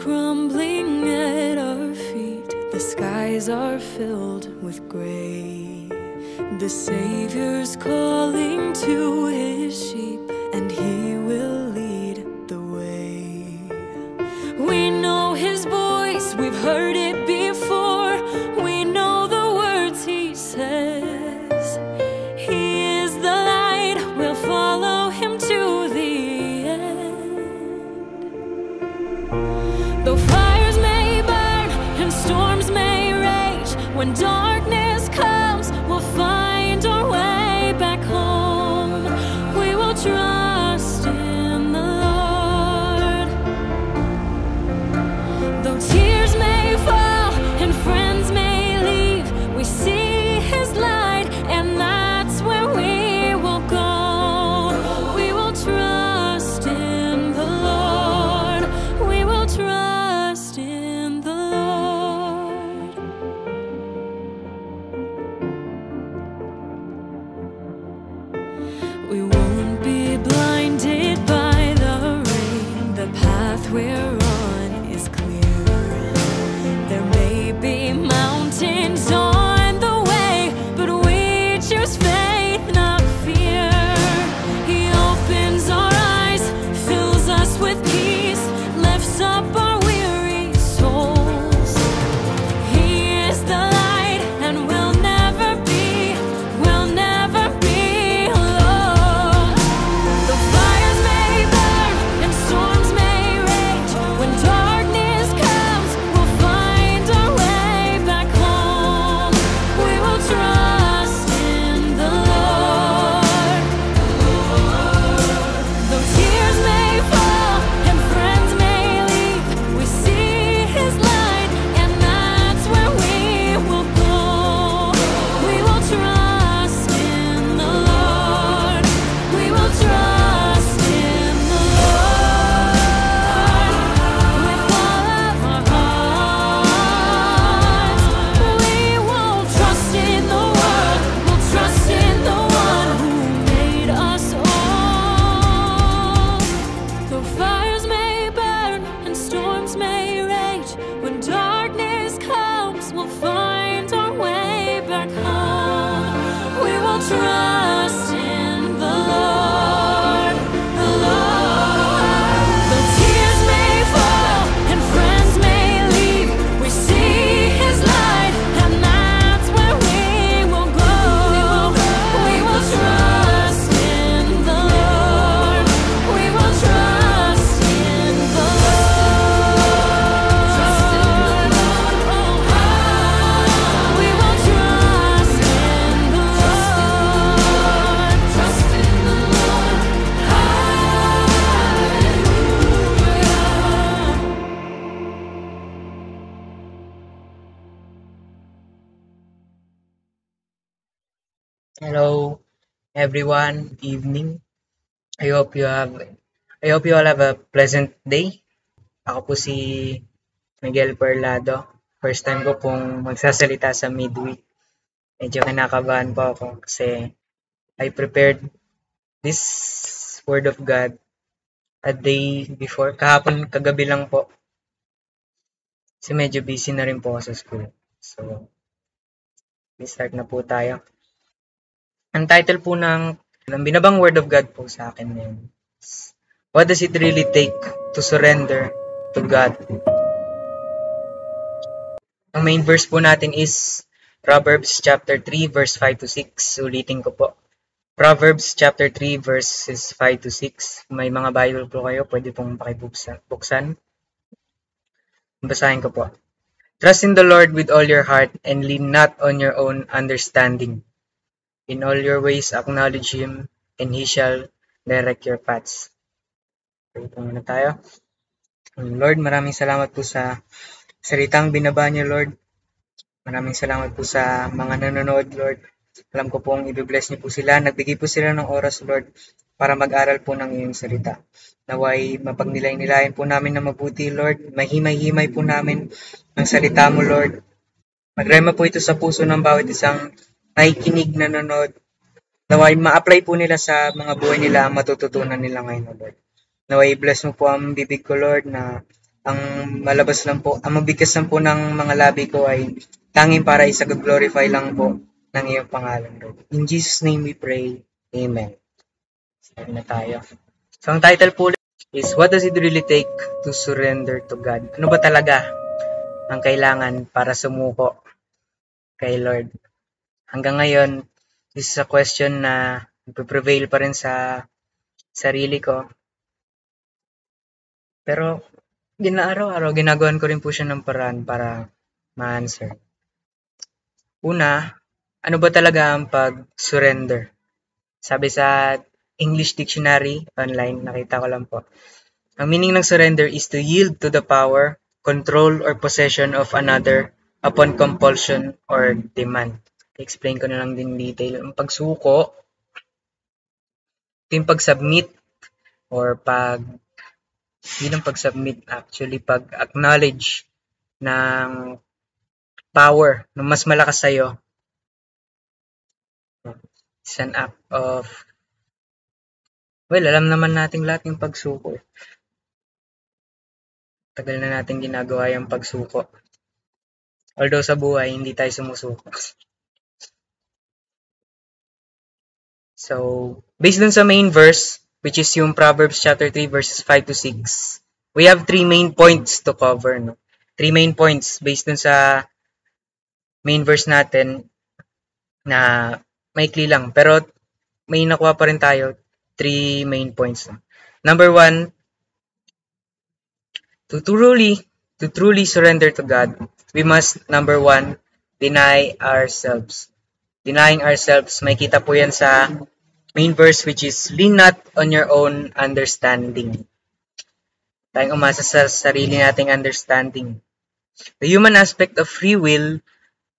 crumbling at our feet. The skies are filled with gray. The Savior's calling to his sheep, and he will lead the way. We know his voice, we've heard it before. We know the words he says. He is the light, we'll follow him to the end. Though fires may burn and storms may rage, when darkness comes, we'll find our way back home. We will trust in the Lord. Though tears may fall and friends may leave, we see his light, and that's where we will go. We will trust in the Lord. We will trust in the Lord. We won't be blinded by the rain. The path we're on is clear. There may be mountains on the way, but we choose faith, not fear. He opens our eyes, fills us with peace, lifts up our weary souls. He is the light, and we'll never be alone. The fires may burn and storms may rage. When darkness comes, we'll find our way back home. We will trust in the Lord. Though tears may fall and friends may leave, we see his light, and that's where we will go. We will trust in the Lord. We will trust in the Lord with all of our hearts. We won't trust in the world, we'll trust in the one who made us all. Though fires may burn and storms may rage, when darkness comes, we'll find our way back home. We will trust in the Lord, the Lord. Though tears may fall and friends may leave, we see his light, and that's where we will go. We will trust in the Lord. We will trust in the Lord. Trust in the Lord. We will trust in the Lord. Trust in the Lord. Hello, everyone. Good evening. I hope you all have a pleasant day. Ako po si Miguel Parlado. First time ko pong magsasalita sa midweek. Medyo kinakabahan po ako kasi I prepared this Word of God a day before. Kagabi lang po. Kasi medyo busy na rin po ako sa school. So, start na po tayo. Ang title po ng binabang Word of God po sa akin ngayon is, what does it really take to surrender to God? Ang main verse po natin is Proverbs chapter 3 verse 5 to 6. Ulitin ko po. Proverbs chapter 3 verses 5 to 6. May mga Bible po kayo, pwede pong pakibuksan. Basahin ko po. Trust in the Lord with all your heart and lean not on your own understanding. In all your ways acknowledge Him, and He shall direct your paths. Pray po muna tayo. Lord, maraming salamat po sa salitang binaba niyo, Lord. Maraming salamat po sa mga nanonood, Lord. Alam ko pong i-bless niyo po sila. Nagbigay po sila ng oras, Lord, para mag-aral po ng iyong salita. Naway mapagnilay-nilayan po namin na mabuti, Lord. Mahimay-himay po namin ang salita mo, Lord. Magrema po ito sa puso ng bawat isang nakikinig, nanonood. Naway ma-apply po nila sa mga buhay nila ang matututunan nila ngayon, Lord. Naway bless mo po ang bibig ko, Lord, na ang ang mabigkas lang po ng mga labi ko ay tanging para isa-glorify lang po ng iyong pangalan, Lord. In Jesus' name we pray. Amen. Sabi na tayo. So, ang title po is, what does it really take to surrender to God? Ano ba talaga ang kailangan para sumuko kay Lord? Hanggang ngayon, this is a question na nagpe-prevail pa rin sa sarili ko. Pero, araw-araw, ginagawan ko rin po siya ng paraan para ma-answer. Una, ano ba talaga ang pag-surrender? Sabi sa English Dictionary online, nakita ko lang po. Ang meaning ng surrender is to yield to the power, control, or possession of another upon compulsion or demand. Explain ko na lang din detail. Ang pagsuko, ito yung pag-submit or hindi lang pag-submit actually, pag-acknowledge ng power ng mas malakas sa'yo. It's an act of, alam naman nating lahat yung pagsuko. Tagal na natin ginagawa yung pagsuko. Although sa buhay, hindi tayo sumusuko. So, based dun sa main verse, which is yung Proverbs chapter 3 verses 5 to 6, we have 3 main points to cover. No? 3 main points based dun sa main verse natin na maikli lang. Pero may nakuha pa rin tayo 3 main points. No? Number 1, to truly surrender to God, we must, number 1, deny ourselves. Denying ourselves, may kita po yan sa main verse, which is, lean not on your own understanding. Tayong umasa sa sarili nating understanding. The human aspect of free will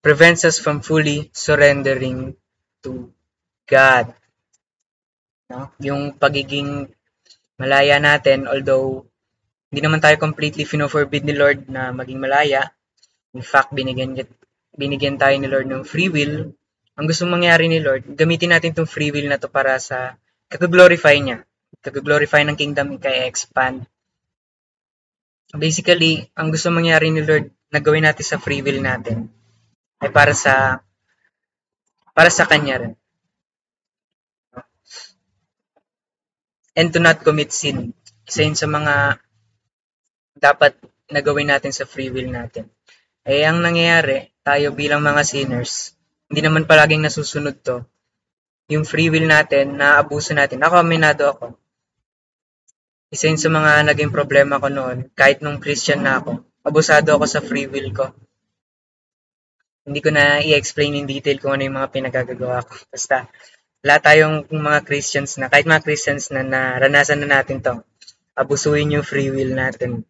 prevents us from fully surrendering to God. No? Yung pagiging malaya natin, although hindi naman tayo completely fino-forbid ni Lord na maging malaya. In fact, binigyan tayo ni Lord ng free will. Ang gusto mangyari ni Lord, gamitin natin itong free will na to para sa kag-glorify niya. Kag-glorify ng kingdom, kaya-expand. Basically, ang gusto mangyari ni Lord na gawin natin sa free will natin ay para sa Kanya rin. And to not commit sin. Isa yun sa mga dapat na gawin natin sa free will natin. Ang nangyayari, tayo bilang mga sinners, hindi naman palaging nasusunod to. Yung free will natin, naaabuso natin. Ako, aminado ako. Isa yun sa mga naging problema ko noon, kahit nung Christian na ako. Abusado ako sa free will ko. Hindi ko na i-explain in detail kung ano yung mga pinagagagawa ko. Basta, lahat tayong mga Christians na, kahit mga Christians na naranasan na natin to, abusuin yung free will natin.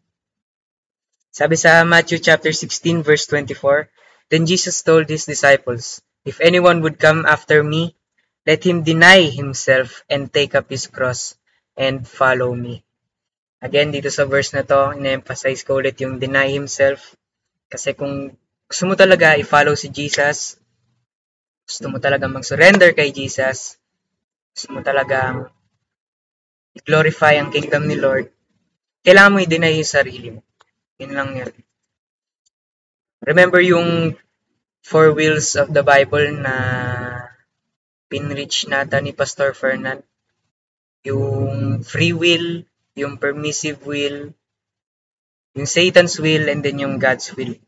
Sabi sa Matthew chapter 16 verse 24, then Jesus told his disciples, if anyone would come after me, let him deny himself and take up his cross and follow me. Again, dito sa verse na to, ina-emphasize ko ulit yung deny himself. Kasi kung gusto mo talaga i-follow si Jesus, gusto mo talaga mag-surrender kay Jesus, gusto mo talaga i-glorify ang kingdom ni Lord, kailangan mo i-deny yung sarili mo. Yun lang yan. Remember yung 4 wheels of the Bible na pinreach nata ni Pastor Fernand? Yung free will, yung permissive will, yung Satan's will, and then yung God's will.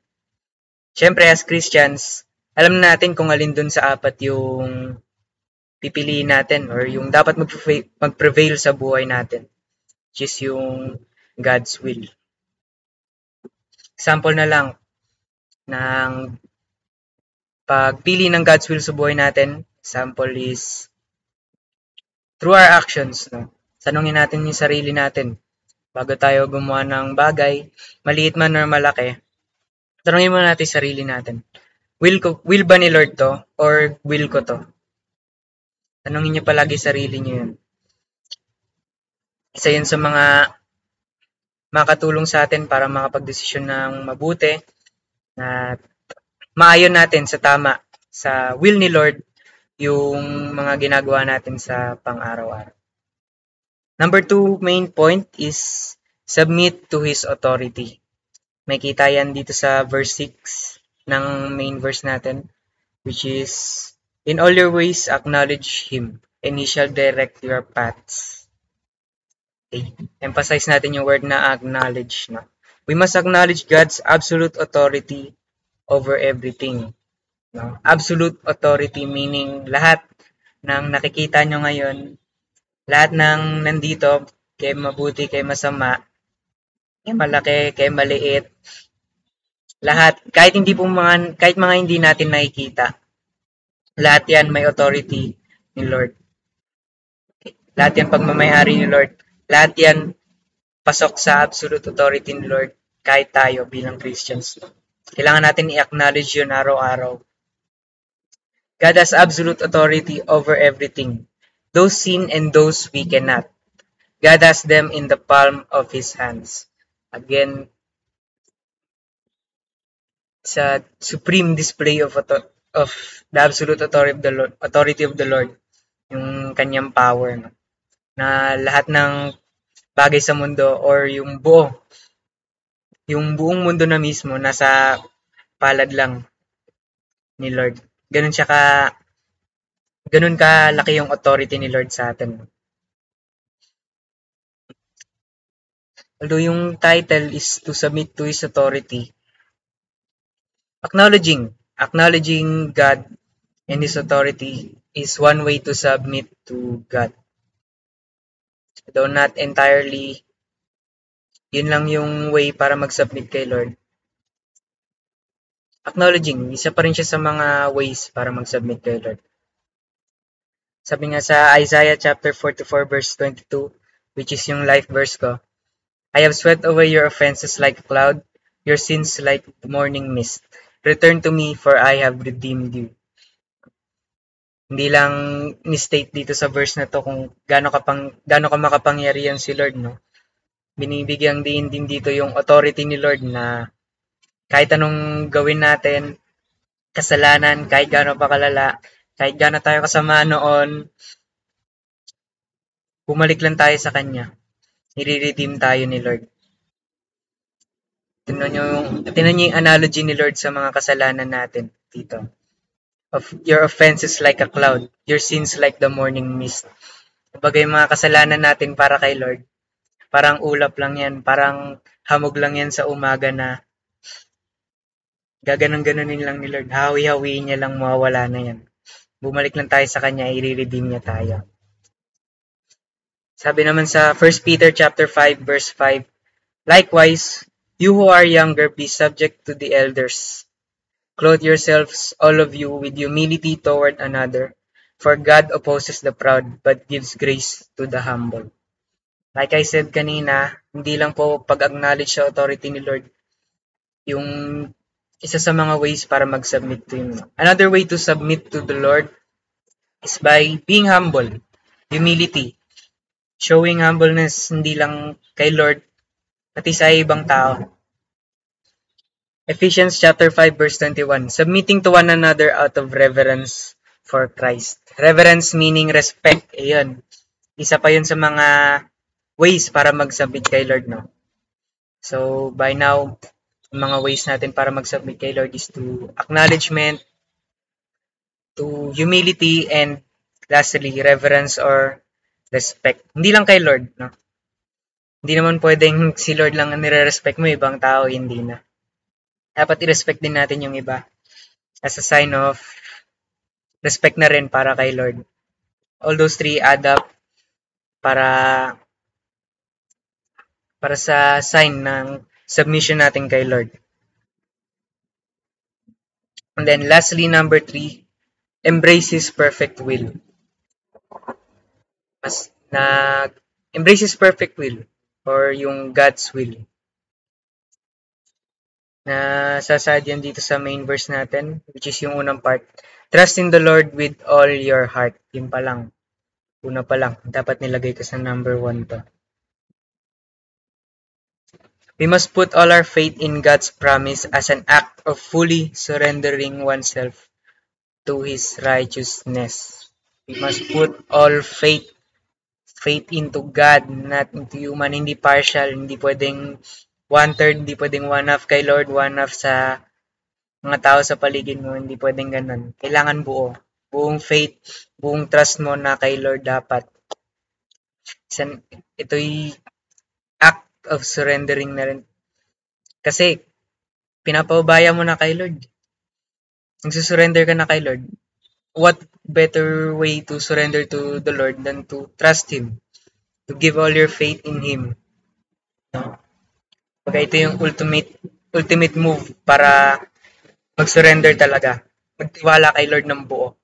Siyempre, as Christians, alam natin kung alin dun sa apat yung pipiliin natin or yung dapat mag-prevail sa buhay natin, which is yung God's will. Example na lang ng pagpili ng God's will sa buhay natin. Example is through our actions. No? Tanungin natin yung sarili natin. Bago tayo gumawa ng bagay, maliit man or malaki, tanungin mo natin sarili natin. Will ba ni Lord to? Or will ko to? Tanungin niyo palagi sarili niyo yun. Isa yun sa mga makatulong sa atin para makapag-desisyon ng mabuti na maayon natin sa tama, sa will ni Lord, yung mga ginagawa natin sa pang-araw-araw. Number 2 main point is Submit to His authority. May kita yan dito sa verse 6 ng main verse natin, which is, in all your ways acknowledge Him, and He shall direct your paths. Okay. Emphasize natin yung word na acknowledge. No? We must acknowledge God's absolute authority over everything. No? Absolute authority meaning lahat ng nakikita nyo ngayon, lahat ng nandito, kay mabuti, kay masama, kay malaki, kay maliit, lahat, kahit mga hindi natin nakikita, lahat yan may authority ni Lord. Lahat yan pagmamayari ni Lord. Lahat yan pasok sa absolute authority ni Lord kahit tayo bilang Christians. Kailangan natin i-acknowledge yun araw-araw. God has absolute authority over everything. Those seen and those we cannot. God has them in the palm of His hands. Again, it's a supreme display of the absolute authority of the Lord. Yung kanyang power. No? Na lahat ng bagay sa mundo or yung buong mundo na mismo nasa palad lang ni Lord. Ganun kalaki yung authority ni Lord sa atin. Although yung title is to submit to His authority, acknowledging God and His authority is one way to submit to God. Though not entirely, yun lang yung way para mag-submit kay Lord. Acknowledging, isa pa rin siya sa mga ways para mag-submit kay Lord. Sabi nga sa Isaiah chapter 44 verse 22, which is yung life verse ko, I have swept away your offenses like a cloud, your sins like the morning mist. Return to me, for I have redeemed you. Hindi lang ni-state dito sa verse na to kung gaano ka makapangyarihan si Lord, no? Binibigyang din dito yung authority ni Lord na kahit anong gawin natin, kasalanan, kahit gaano pa kalala, kahit gaano tayo kasama noon, bumalik lang tayo sa Kanya. I-redeem tayo ni Lord. Tingnan niyo yung analogy ni Lord sa mga kasalanan natin dito. Of your offenses like a cloud, your sins like the morning mist. Kumbaga yung mga kasalanan natin para kay Lord, parang ulap lang yan, parang hamog lang yan sa umaga na gaganon-ganonin lang ni Lord. Hawi-hawiin niya lang, mawawala na yan. Bumalik lang tayo sa Kanya, i-redeem niya tayo. Sabi naman sa 1 Peter chapter 5 verse 5, likewise, you who are younger, be subject to the elders. Clothe yourselves, all of you, with humility toward another, for God opposes the proud, but gives grace to the humble. Like I said kanina, hindi lang po pag-acknowledge sa authority ni Lord yung isa sa mga ways para mag-submit to Him. Another way to submit to the Lord is by being humble, humility. Showing humbleness hindi lang kay Lord, pati sa ibang tao. Ephesians chapter 5 verse 21, submitting to one another out of reverence for Christ. Reverence meaning respect. Ayun. Isa pa yun sa mga ways para mag-submit kay Lord, no? So, by now, mga ways natin para mag-submit kay Lord is to acknowledgement, to humility, and lastly, reverence or respect. Hindi lang kay Lord, no? Hindi naman pwedeng si Lord lang ang nire-respect mo, ibang tao, hindi na. Dapat i-respect din natin yung iba as a sign of respect na rin para kay Lord. All those three add up para sa sign ng submission natin kay Lord. And then lastly, number 3, embrace His perfect will. Embrace His perfect will or yung God's will. Nasasad yan dito sa main verse natin, which is yung unang part. Trust in the Lord with all your heart. Yun pa lang. Una pa lang. Dapat nilagay ko sa number 1 to. We must put all our faith in God's promise as an act of fully surrendering oneself to His righteousness. We must put all faith faith into God, not into human, hindi partial, hindi pwedeng 1/3, hindi pwedeng 1/2 kay Lord, 1/2 sa mga tao sa paligid mo, hindi pwedeng ganun. Kailangan buo. Buong faith, buong trust mo na kay Lord dapat. Ito'y act of surrendering na rin. Kasi, pinapaubaya mo na kay Lord. Nagsusurrender ka na kay Lord. What better way to surrender to the Lord than to trust Him? To give all your faith in Him. No? Pagka ito yung ultimate move para mag-surrender talaga. Magtiwala kay Lord ng buo.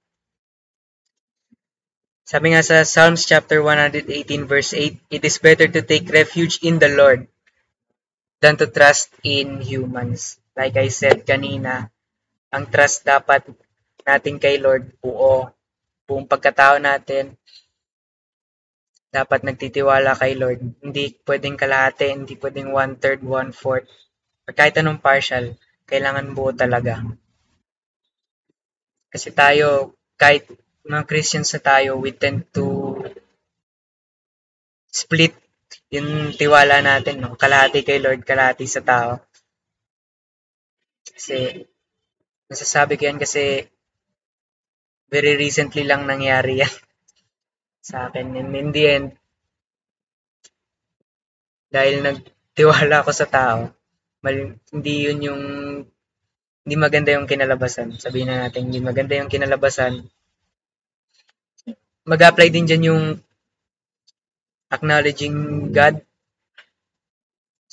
Sabi nga sa Psalms chapter 118 verse 8, it is better to take refuge in the Lord than to trust in humans. Like I said kanina, ang trust dapat natin kay Lord buo. Buong pagkatao natin, dapat nagtitiwala kay Lord. Hindi pwedeng kalahati, hindi pwedeng 1/3, 1/4. Kahit anong partial, kailangan buo talaga. Kasi tayo, kahit mga Christians na tayo, we tend to split yung tiwala natin, no? Kalahati kay Lord, kalahati sa tao. Kasi, nasasabi ko yan kasi very recently lang nangyari yan sa akin. And in the end, dahil nagtiwala ako sa tao, hindi maganda yung kinalabasan. Sabihin na natin, hindi maganda yung kinalabasan. Mag-apply din dyan yung acknowledging God.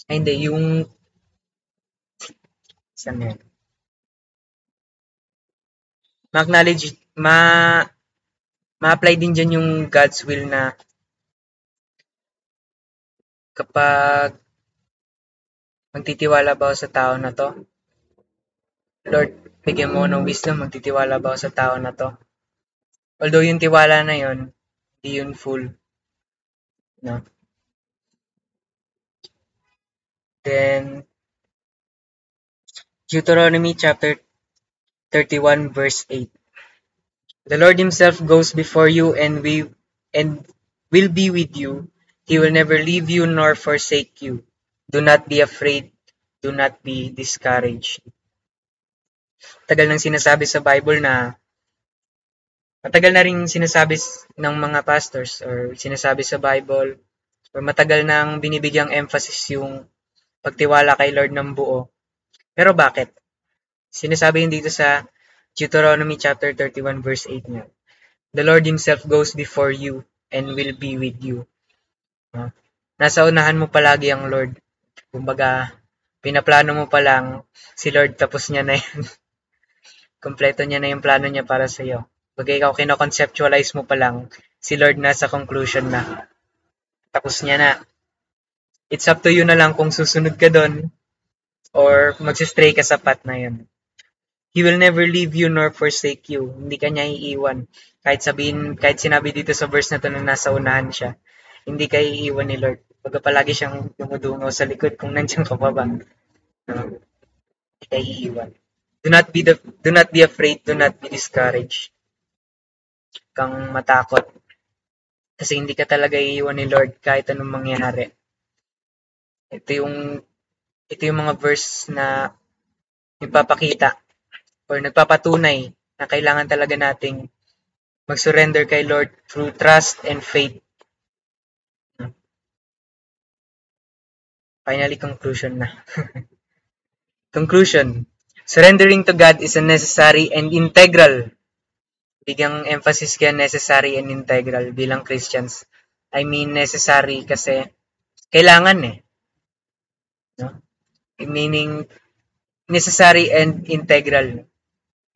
Ay, hindi, yung saan yan? Ma-acknowledge, ma-apply din dyan yung God's will na kapag magtitiwala ba ako sa tao na to? Lord, bigyan mo ng wisdom, magtitiwala ba ako sa tao na to? Although yung tiwala na yun, hindi yun full. No? Then, Deuteronomy chapter 31 verse 8. The Lord Himself goes before you and will be with you. He will never leave you nor forsake you. Do not be afraid. Do not be discouraged. Tagal nang sinasabi sa Bible na matagal na rin sinasabi ng mga pastors or sinasabi sa Bible or matagal nang binibigyang emphasis yung pagtiwala kay Lord ng buo. Pero bakit? Sinasabi yun dito sa Deuteronomy chapter 31 verse 8 niya. The Lord Himself goes before you and will be with you. Nasa unahan mo palagi ang Lord. Kumbaga, pinaplano mo pa lang si Lord, tapos niya na yun. Kompleto niya na yung plano niya para sa iyo. Pag ikaw kino-conceptualize mo pa lang, si Lord nasa conclusion na. Tapos niya na. It's up to you na lang kung susunod ka doon or magsistray ka sa path na yun. He will never leave you nor forsake you. Hindi ka niya iiwan. Kahit sinabi dito sa verse na to na nasa unahan siya, hindi ka iiwan ni Lord. Baga palagi siyang dumudungaw sa likod kung nandiyan ka pa ba. Hindi ka iiwan. Do not be afraid, do not be discouraged. Kang matakot. Kasi hindi ka talaga iiwan ni Lord kahit anong mangyari. Ito yung mga verse na nagpapakita or nagpapatunay na kailangan talaga nating mag-surrender kay Lord through trust and faith. Finally, conclusion na. Conclusion. Surrendering to God is a necessary and integral. Bigyang emphasis kaya necessary and integral bilang Christians. I mean necessary kasi kailangan No? Meaning necessary and integral.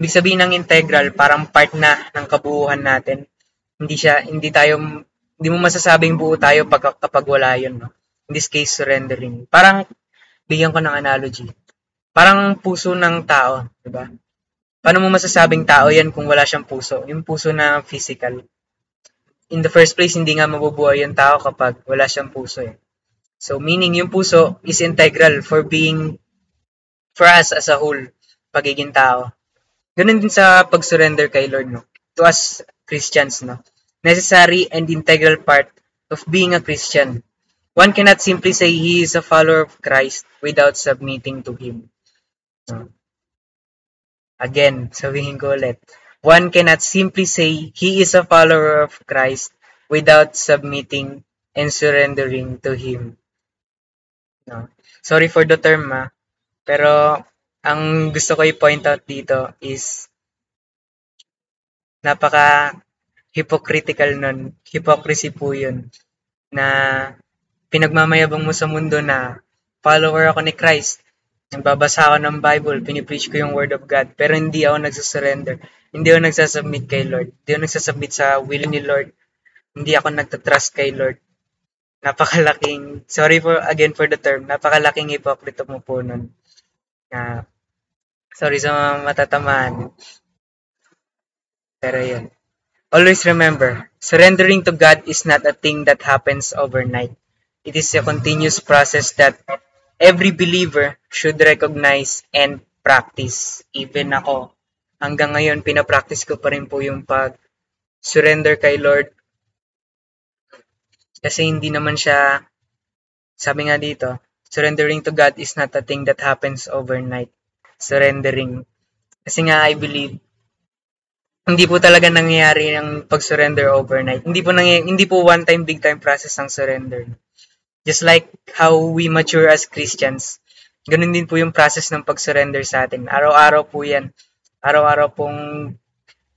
Ibig sabihin ng integral, parang part na ng kabuuan natin. Hindi mo masasabing buo tayo kapag wala yun. No? In this case, surrendering. Parang, bigyan ko ng analogy. Parang puso ng tao, diba? Paano mo masasabing tao yan kung wala siyang puso? Yung puso na physical. In the first place, hindi nga mabubuhay yung tao kapag wala siyang puso. So, meaning yung puso is integral for us as a whole, pagiging tao. Ganun din sa pag-surrender kay Lord, no? To us Christians, no? Necessary and integral part of being a Christian. One cannot simply say he is a follower of Christ without submitting to Him. Again, sabihin ko ulit. One cannot simply say he is a follower of Christ without submitting and surrendering to Him. No. Sorry for the term, pero ang gusto ko i-point out dito is napaka-hypocritical nun. Hypocrisy po yun na pinagmamayabang mo sa mundo na follower ako ni Christ. Nagbabasa ako ng Bible, pinipreach ko yung Word of God, pero hindi ako nagsusurrender. Hindi ako nagsasubmit kay Lord. Hindi ako nagsasubmit sa will ni Lord. Hindi ako nagtatrust kay Lord. Napakalaking, sorry again for the term, napakalaking hypocrite mo po nun. Sorry sa mga matatamaan. Pero yun. Always remember, surrendering to God is not a thing that happens overnight. It is a continuous process that every believer should recognize and practice. Even ako, hanggang ngayon, pinapractice ko pa rin po yung pag-surrender kay Lord. Kasi hindi naman siya, sabi nga dito, surrendering to God is not a thing that happens overnight. Surrendering. Kasi nga, I believe, hindi po talaga nangyayari ang pag-surrender overnight. Hindi po one-time, big-time process ang surrender. Just like how we mature as Christians, ganun din po yung process ng pag-surrender sa atin. Araw-araw po yan. Araw-araw pong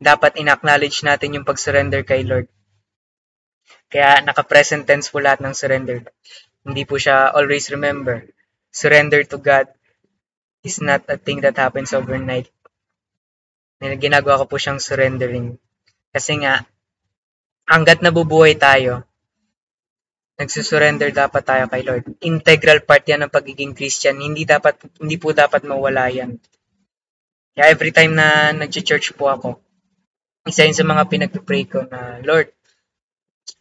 dapat in-acknowledge natin yung pag-surrender kay Lord. Kaya naka-present tense po lahat ng surrender. Hindi po siya always remember. Surrender to God is not a thing that happens overnight. Ginagawa ko po siyang surrendering. Kasi nga, hanggat nabubuhay tayo, nagsusurrender dapat tayo kay Lord. Integral part yan ng pagiging Christian. Hindi po dapat mawala yan. Kaya every time na nag-church po ako, isa yun sa mga pinag-pray ko na, Lord,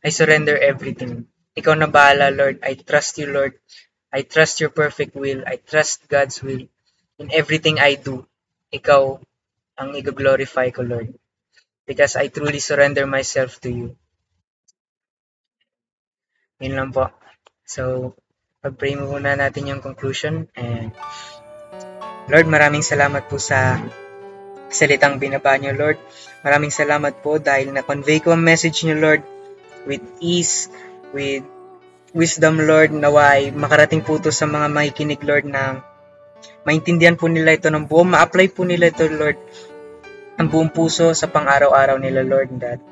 I surrender everything. Ikaw na bahala, Lord. I trust you, Lord. I trust your perfect will. I trust God's will. In everything I do, ikaw ang i-glorify ko, Lord. Because I truly surrender myself to you. Yun lang po. So, pag-pray muna natin yung conclusion. And Lord, maraming salamat po sa salitang binaba niyo, Lord. Maraming salamat po dahil na-convey ko ang message niyo, Lord, with ease, with wisdom, Lord, naway makarating po ito sa mga makikinig, Lord, na maintindihan po nila ito ng buo, ma-apply po nila ito, Lord, ang buong puso sa pang-araw-araw nila, Lord, that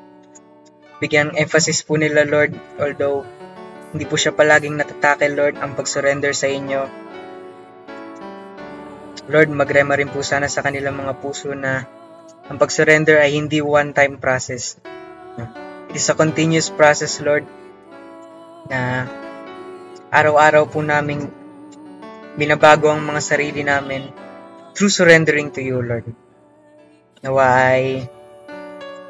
bigyan emphasis po nila, Lord, although hindi po siya palaging natatakil, Lord, ang pag-surrender sa inyo. Lord, magrema rin po sana sa kanilang mga puso na ang pag-surrender ay hindi one-time process. It is a continuous process, Lord, na araw-araw po namin binabago ang mga sarili namin through surrendering to you, Lord. Naway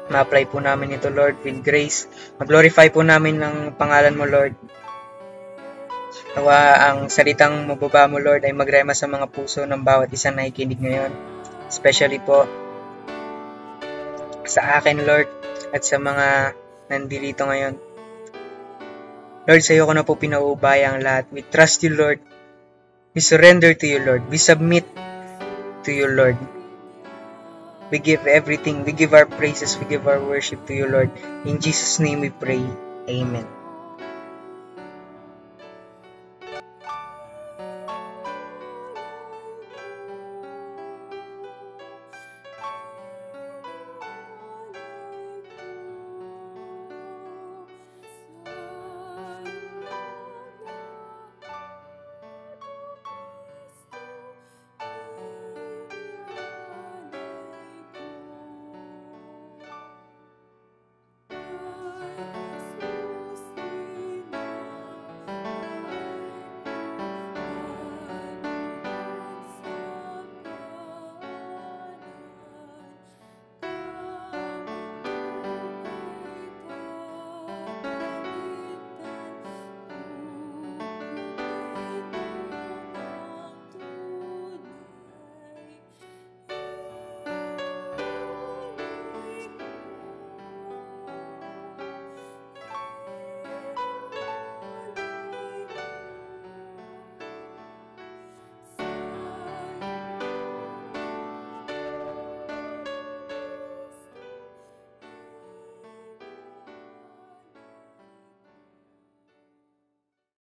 ma-apply po namin ito, Lord, with grace. Mag-glorify po namin ang pangalan mo, Lord. Nawa ang salitang mababa mo, Lord, ay magrema sa mga puso ng bawat isang nakikinig ngayon. Especially po sa akin, Lord, at sa mga nandito ngayon. Lord, sa iyo ko na po pinauubaya ang lahat. We trust you, Lord. We surrender to you, Lord. We submit to you, Lord. We give everything. We give our praises. We give our worship to you, Lord. In Jesus' name we pray. Amen.